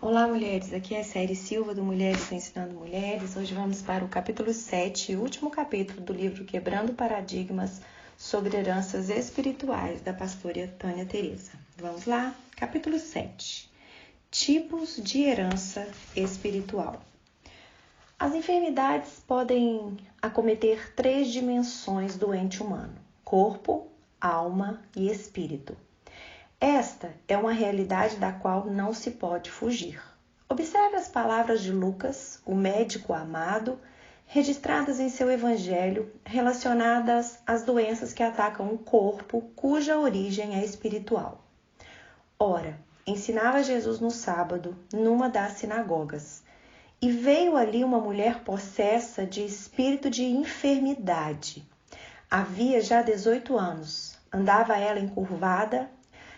Olá, mulheres. Aqui é a Série Silva do Mulheres Ensinando Mulheres. Hoje vamos para o capítulo 7, último capítulo do livro Quebrando Paradigmas sobre Heranças Espirituais, da pastora Tânia Teresa. Vamos lá? Capítulo 7. Tipos de herança espiritual. As enfermidades podem acometer 3 dimensões do ente humano: corpo, alma e espírito. Esta é uma realidade da qual não se pode fugir. Observe as palavras de Lucas, o médico amado, registradas em seu evangelho, relacionadas às doenças que atacam o corpo, cuja origem é espiritual. Ora, ensinava Jesus no sábado, numa das sinagogas, e veio ali uma mulher possessa de espírito de enfermidade. Havia já 18 anos, andava ela encurvada,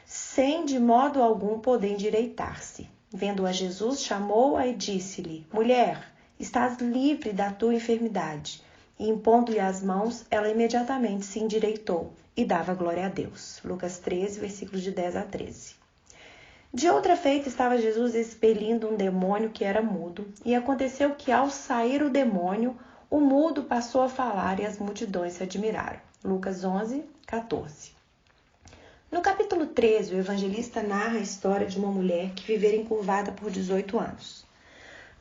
sem de modo algum poder endireitar-se. Vendo-a Jesus, chamou-a e disse-lhe: Mulher, estás livre da tua enfermidade. E impondo-lhe as mãos, ela imediatamente se endireitou e dava glória a Deus. Lucas 13, versículos de 10 a 13. De outra feita estava Jesus expelindo um demônio que era mudo, e aconteceu que ao sair o demônio, o mudo passou a falar e as multidões se admiraram. Lucas 11, 14. No capítulo 13, o evangelista narra a história de uma mulher que vivera encurvada por 18 anos.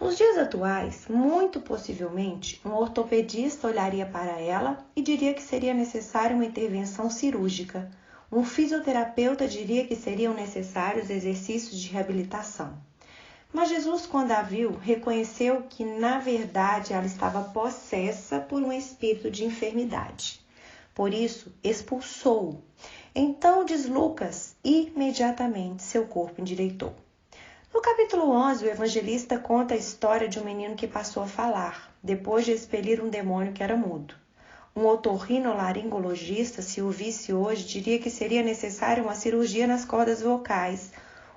Nos dias atuais, muito possivelmente, um ortopedista olharia para ela e diria que seria necessária uma intervenção cirúrgica. Um fisioterapeuta diria que seriam necessários exercícios de reabilitação. Mas Jesus, quando a viu, reconheceu que, na verdade, ela estava possessa por um espírito de enfermidade. Por isso, expulsou-o. Então, diz Lucas, imediatamente seu corpo endireitou. No capítulo 11, o evangelista conta a história de um menino que passou a falar, depois de expelir um demônio que era mudo. Um otorrinolaringologista, se o visse hoje, diria que seria necessária uma cirurgia nas cordas vocais.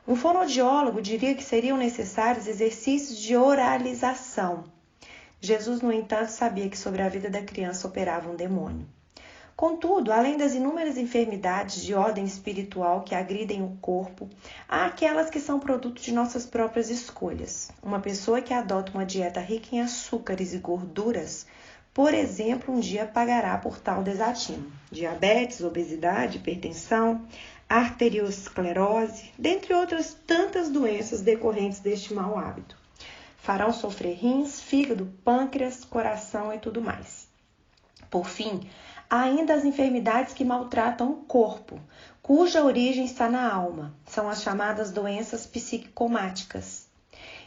Um fonoaudiólogo diria que seriam necessários exercícios de oralização. Jesus, no entanto, sabia que sobre a vida da criança operava um demônio. Contudo, além das inúmeras enfermidades de ordem espiritual que agridem o corpo, há aquelas que são produto de nossas próprias escolhas. Uma pessoa que adota uma dieta rica em açúcares e gorduras, por exemplo, um dia pagará por tal desatino. Diabetes, obesidade, hipertensão, arteriosclerose, dentre outras tantas doenças decorrentes deste mau hábito. Farão sofrer rins, fígado, pâncreas, coração e tudo mais. Por fim, há ainda as enfermidades que maltratam o corpo, cuja origem está na alma. São as chamadas doenças psicomáticas.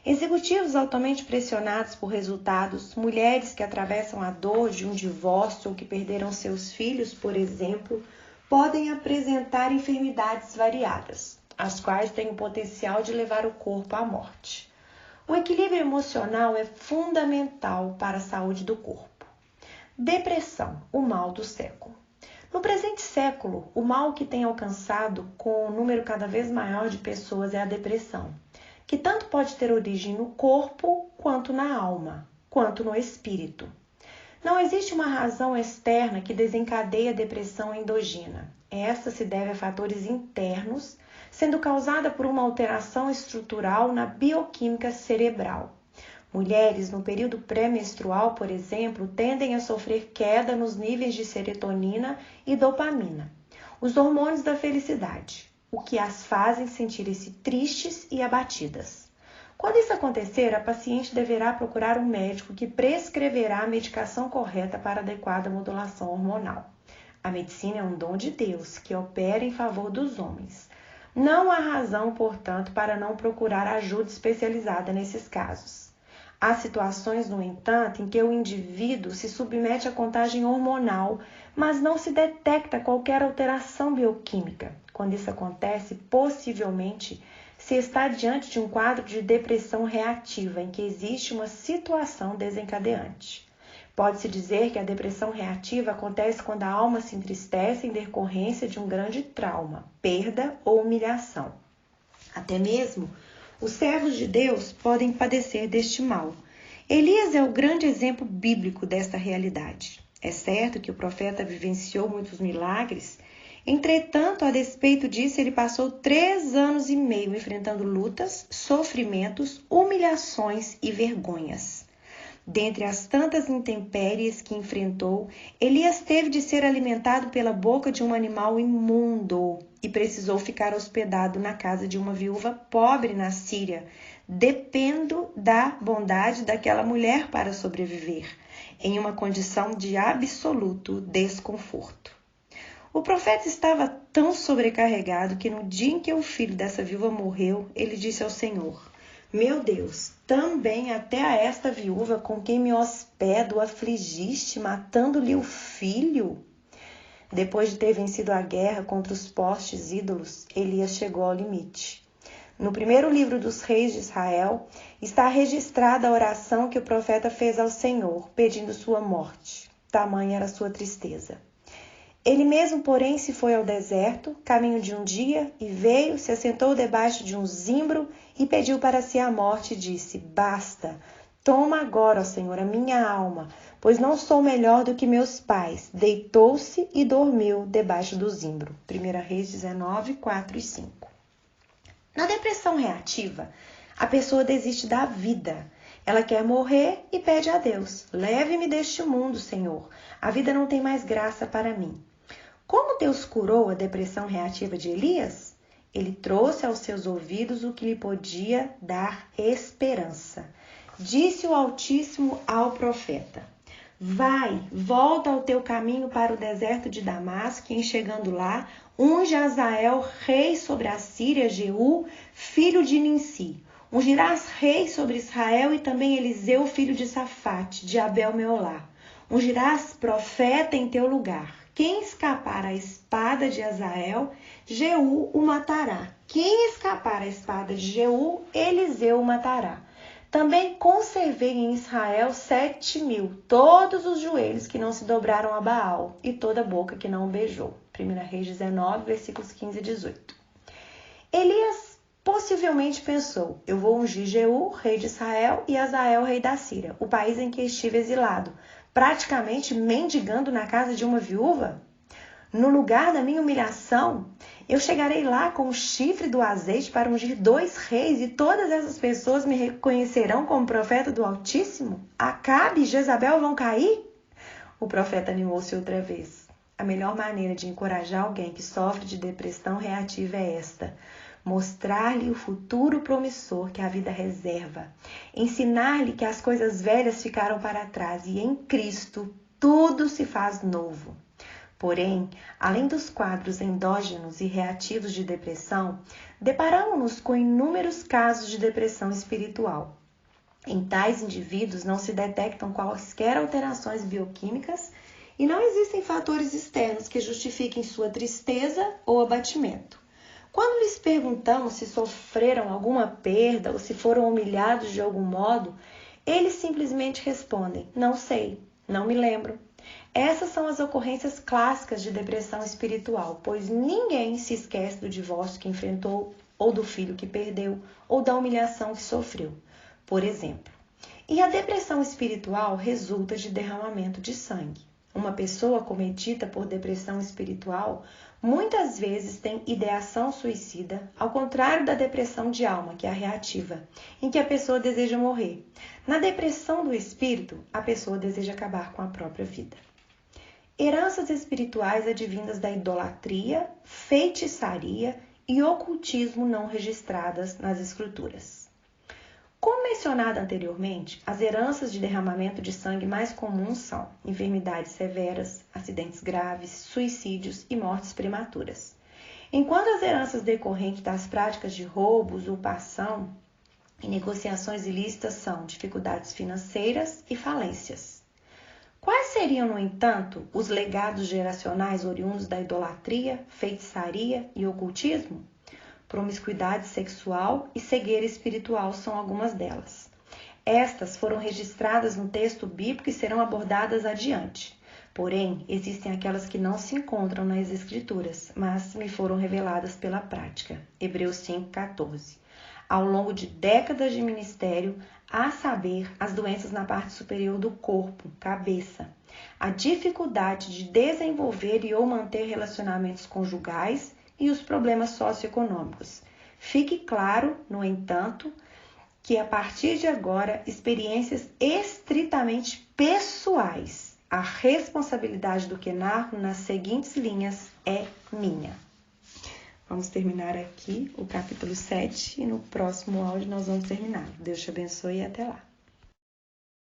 Executivos altamente pressionados por resultados, mulheres que atravessam a dor de um divórcio ou que perderam seus filhos, por exemplo, podem apresentar enfermidades variadas, as quais têm o potencial de levar o corpo à morte. O equilíbrio emocional é fundamental para a saúde do corpo. Depressão, o mal do século. No presente século, o mal que tem alcançado com um número cada vez maior de pessoas é a depressão, que tanto pode ter origem no corpo, quanto na alma, quanto no espírito. Não existe uma razão externa que desencadeie a depressão endógena. Esta se deve a fatores internos, sendo causada por uma alteração estrutural na bioquímica cerebral. Mulheres no período pré-menstrual, por exemplo, tendem a sofrer queda nos níveis de serotonina e dopamina, os hormônios da felicidade, o que as fazem sentirem-se tristes e abatidas. Quando isso acontecer, a paciente deverá procurar um médico que prescreverá a medicação correta para adequada modulação hormonal. A medicina é um dom de Deus que opera em favor dos homens. Não há razão, portanto, para não procurar ajuda especializada nesses casos. Há situações, no entanto, em que o indivíduo se submete à contagem hormonal, mas não se detecta qualquer alteração bioquímica. Quando isso acontece, possivelmente se está diante de um quadro de depressão reativa, em que existe uma situação desencadeante. Pode-se dizer que a depressão reativa acontece quando a alma se entristece em decorrência de um grande trauma, perda ou humilhação. Até mesmo os servos de Deus podem padecer deste mal. Elias é o grande exemplo bíblico desta realidade. É certo que o profeta vivenciou muitos milagres Entretanto, a despeito disso, ele passou 3 anos e meio enfrentando lutas, sofrimentos, humilhações e vergonhas. Dentre as tantas intempéries que enfrentou, Elias teve de ser alimentado pela boca de um animal imundo e precisou ficar hospedado na casa de uma viúva pobre na Síria, dependendo da bondade daquela mulher para sobreviver, em uma condição de absoluto desconforto. O profeta estava tão sobrecarregado que no dia em que o filho dessa viúva morreu, ele disse ao Senhor: Meu Deus, também até a esta viúva com quem me hospedo afligiste, matando-lhe o filho? Depois de ter vencido a guerra contra os postes ídolos, Elias chegou ao limite. No primeiro livro dos reis de Israel, está registrada a oração que o profeta fez ao Senhor, pedindo sua morte. Tamanha era sua tristeza. Ele mesmo, porém, se foi ao deserto, caminho de um dia, e veio, se assentou debaixo de um zimbro e pediu para si a morte e disse: Basta, toma agora, ó Senhor, a minha alma, pois não sou melhor do que meus pais. Deitou-se e dormiu debaixo do zimbro. 1 Reis 19, 4 e 5. Na depressão reativa, a pessoa desiste da vida. Ela quer morrer e pede a Deus: leve-me deste mundo, Senhor. A vida não tem mais graça para mim. Como Deus curou a depressão reativa de Elias? Ele trouxe aos seus ouvidos o que lhe podia dar esperança. Disse o Altíssimo ao profeta: Vai, volta ao teu caminho para o deserto de Damasco, e em chegando lá, unge Azael, rei sobre a Síria, Jeú, filho de Ninsi. Ungirás rei sobre Israel e também Eliseu, filho de Safate, de Abel-Meolá. Ungirás profeta em teu lugar. Quem escapar à espada de Azael, Jeú o matará. Quem escapar à espada de Jeú, Eliseu o matará. Também conservei em Israel 7.000, todos os joelhos que não se dobraram a Baal, e toda a boca que não o beijou. 1 Reis 19, versículos 15 e 18. Elias possivelmente pensou: eu vou ungir Jeú, rei de Israel, e Azael, rei da Síria, o país em que estive exilado, praticamente mendigando na casa de uma viúva? No lugar da minha humilhação, eu chegarei lá com o chifre do azeite para ungir 2 reis e todas essas pessoas me reconhecerão como profeta do Altíssimo? Acabe e Jezabel vão cair? O profeta animou-se outra vez. A melhor maneira de encorajar alguém que sofre de depressão reativa é esta: mostrar-lhe o futuro promissor que a vida reserva, ensinar-lhe que as coisas velhas ficaram para trás e em Cristo tudo se faz novo. Porém, além dos quadros endógenos e reativos de depressão, deparamos-nos com inúmeros casos de depressão espiritual. Em tais indivíduos não se detectam quaisquer alterações bioquímicas e não existem fatores externos que justifiquem sua tristeza ou abatimento. Quando lhes perguntamos se sofreram alguma perda ou se foram humilhados de algum modo, eles simplesmente respondem: não sei, não me lembro. Essas são as ocorrências clássicas de depressão espiritual, pois ninguém se esquece do divórcio que enfrentou, ou do filho que perdeu, ou da humilhação que sofreu, por exemplo. E a depressão espiritual resulta de derramamento de sangue. Uma pessoa cometida por depressão espiritual muitas vezes tem ideação suicida, ao contrário da depressão de alma, que é a reativa, em que a pessoa deseja morrer. Na depressão do espírito, a pessoa deseja acabar com a própria vida. Heranças espirituais advindas da idolatria, feitiçaria e ocultismo não registradas nas Escrituras. Como mencionado anteriormente, as heranças de derramamento de sangue mais comuns são enfermidades severas, acidentes graves, suicídios e mortes prematuras. Enquanto as heranças decorrentes das práticas de roubo, usurpação e negociações ilícitas são dificuldades financeiras e falências. Quais seriam, no entanto, os legados geracionais oriundos da idolatria, feitiçaria e ocultismo? Promiscuidade sexual e cegueira espiritual são algumas delas. Estas foram registradas no texto bíblico e serão abordadas adiante. Porém, existem aquelas que não se encontram nas Escrituras, mas me foram reveladas pela prática. Hebreus 5,14. ao longo de décadas de ministério, a saber, as doenças na parte superior do corpo, cabeça, a dificuldade de desenvolver e ou manter relacionamentos conjugais e os problemas socioeconômicos. Fique claro, no entanto, que a partir de agora, experiências estritamente pessoais. A responsabilidade do que narro nas seguintes linhas é minha. Vamos terminar aqui o capítulo 7 e no próximo áudio nós vamos terminar. Deus te abençoe e até lá.